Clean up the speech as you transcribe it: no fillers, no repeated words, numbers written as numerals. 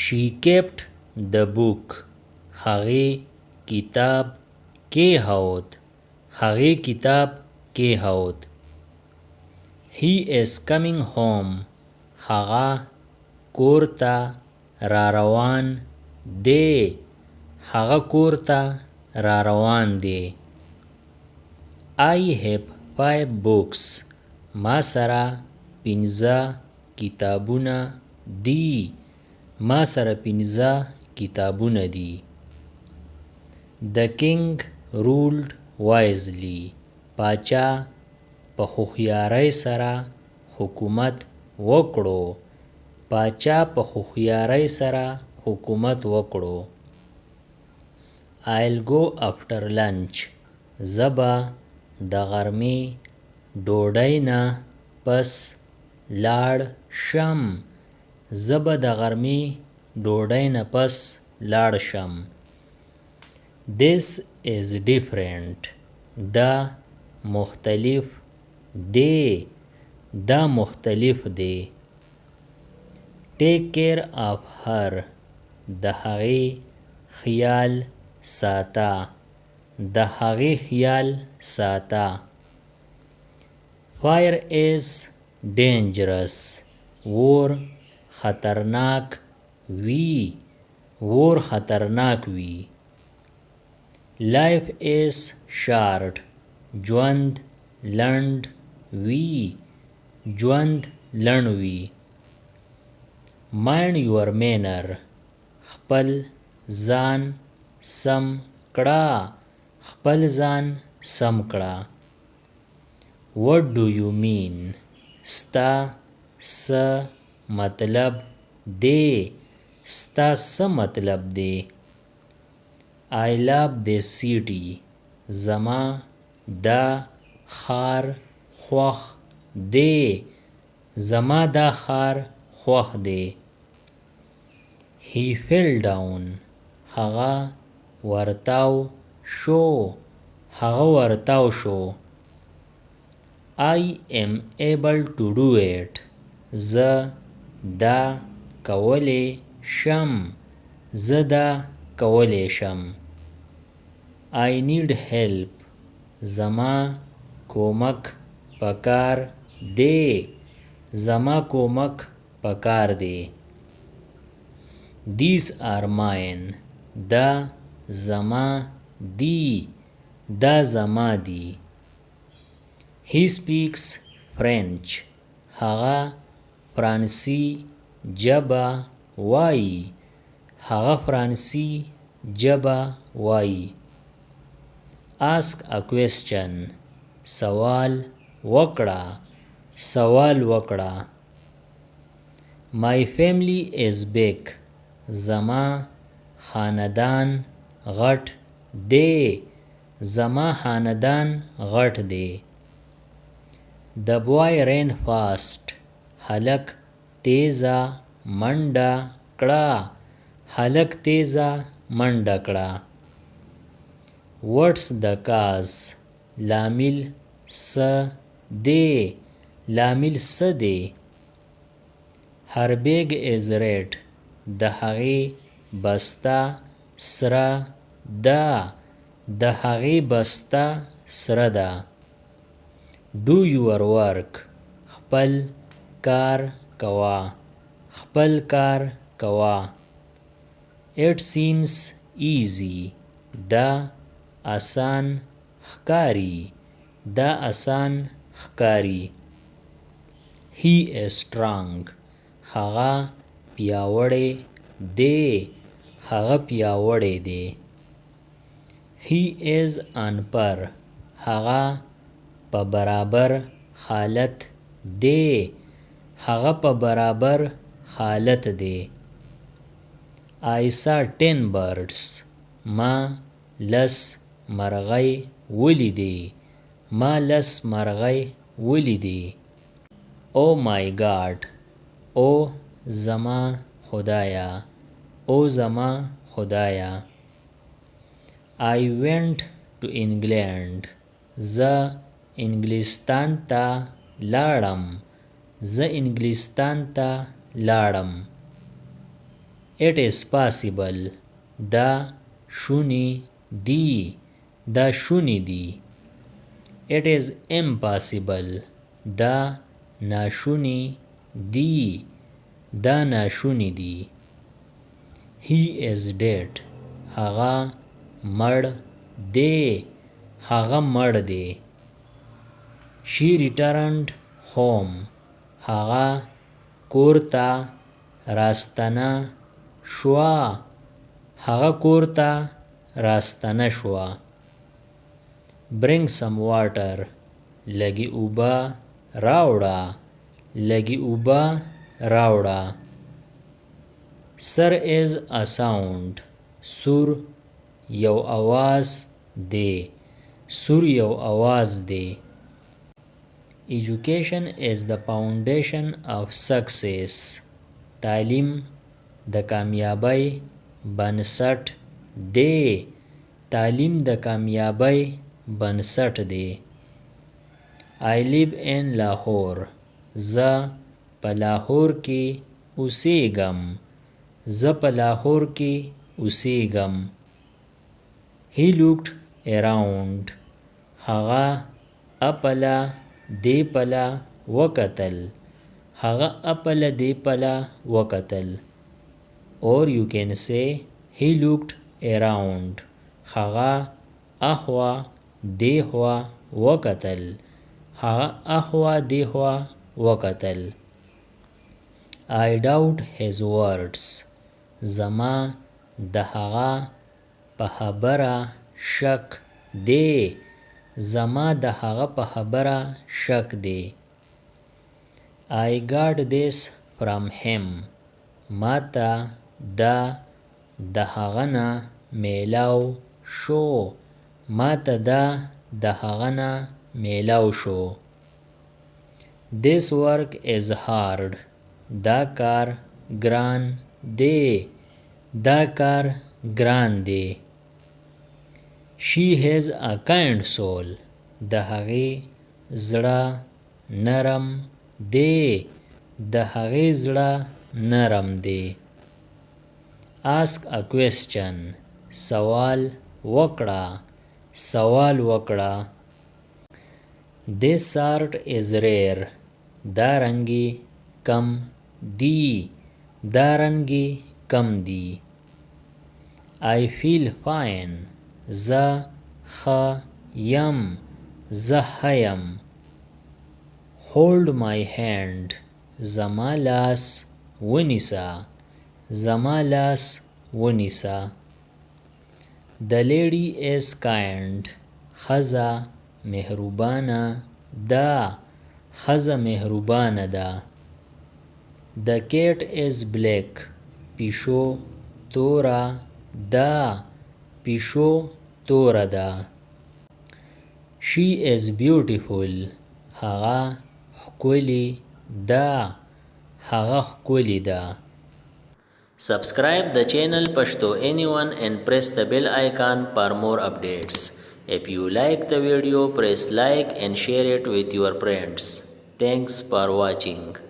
She kept the book. هغې کتاب کېښود. هغې کتاب کېښود. He is coming home. هغه کور ته را روان دی. هغه کور ته را روان دی. I have 5 books. ما سره 5 کتابونه دي. ما سره 5 کتابونه دي. The king ruled wisely. پاچا په هوښیارۍ سره حکومت وکړو. پاچا په هوښیارۍ سره حکومت وکړو. I'll go after lunch. زه به د غرمې ډوډۍ نه پس لاړ شم. زه به د غرمې ډوډۍ نه پس لاړ شم. This is different. دا مختلف دی. دا مختلف دی. Take care of her. د هغې خیال ساته. د هغې خیال ساته. Fire is dangerous. اور خطرناک وي. اور خطرناک وي. Life is short. ژوند لنډ وي. ژوند لنډ وي. Mind your manner. خپل ځان سم کړه. خپل ځان سم کړه. What do you mean? ستا څه مطلب دی. ستا څه مطلب دی. I love this city. زما دا ښار خوښ دی. زما دا ښار خوښ دی. He fell down. هغه ورتاو شو. هغه ورتاو شو. I am able to do it. زه دا کولی شم. زه دا کولی شم. I need help. زما کومک پکار دی. زما کومک پکار دی. These are mine. دا زما دی. دا زما دی. He speaks French. هغه فرانسي ژبه وایي. هغه فرانسي ژبه وایي. Ask a question. سوال وکړه. سوال وکړه. My family is big. زما خاندان غټ دی. زما خاندان غټ دی. The boy ran fast. هلک تیزه منډه کړه. هلک تیزه منډه کړه. What's the cause? لامل څه دی. لامل څه دی. Her bag is red. د هغې بسته سره ده. د هغې بسته سره ده. Do your work. خپل کار کوه. خپل کار کوه. It seems easy. دا آسان ښکاري. دا آسان ښکاري. He is strong. هغه پیاوړی دی. هغه پیاوړی دی. He is on par. هغه په برابر حالت دی. هغه په برابر حالت دی. I saw 10 birds. ما 10 مرغۍ ولیدې. ما 10 مرغۍ ولیدې. Oh my God. او زما خدایا. او زما خدایا. I went to England. زه انګلستان ته لاړم. زه انګلستان ته لاړم. It is possible. دا شونی دی. دا شونی دی. It is impossible. دا ناشونی دی. دا ناشونی دی. He is dead. هغه مړ دی. هغه مړ دی. She returned home. هغه کور ته راستنه شوه. هغه کور ته راستنه شوه. Bring some water. لږې اوبه راوړه. لږې اوبه راوړه. Sir is a sound. سور یو आवाज دی. سور یو आवाज دی. Education is the foundation of success. تعلیم د کامیابی بنسټ دی. تعلیم د کامیابی بنسټ دی. I live in Lahore. زه په لاهور کې اوسېږم. زه په لاهور کې اوسېږم. He looked around. هغه اپله دې پله وکتل. هغه اپله دې پله وکتل. Or you can say he looked around. هغه اخوا دیخوا وکتل. هغه اخوا دیخوا وکتل. I doubt his words. زما د هغه په خبره شک دی. زما د هغه په خبره شک دی. I got this from him. ما ته دا د هغه نه میلاو شو. ما ته دا د هغه نه میلاو شو. This work is hard. دا کار ګران دی. دا کار ګران دی. She has a kind soul. د هغې زړه نرم دی. د هغې زړه نرم دی. Ask a question. سوال وکړه. سوال وکړه. This sort is rare. دا رنګي کم دی. دا رنګي کم دی. I feel fine. زه ښه یم. زه ښه یم. Hold my hand. زما لاس ونیسه. زما لاس ونیسه. The lady is kind. ښځه مهربانه ده. ښځه مهربانه ده. The cat is black. پیشو توره ده. پیشو توره ده. She is beautiful. هغه ښکلې ده. هغه ښکلې ده. Subscribe the channel Pashto Anyone and press the bell icon for more updates. If you like the video, press like and share it with your friends. Thanks for watching.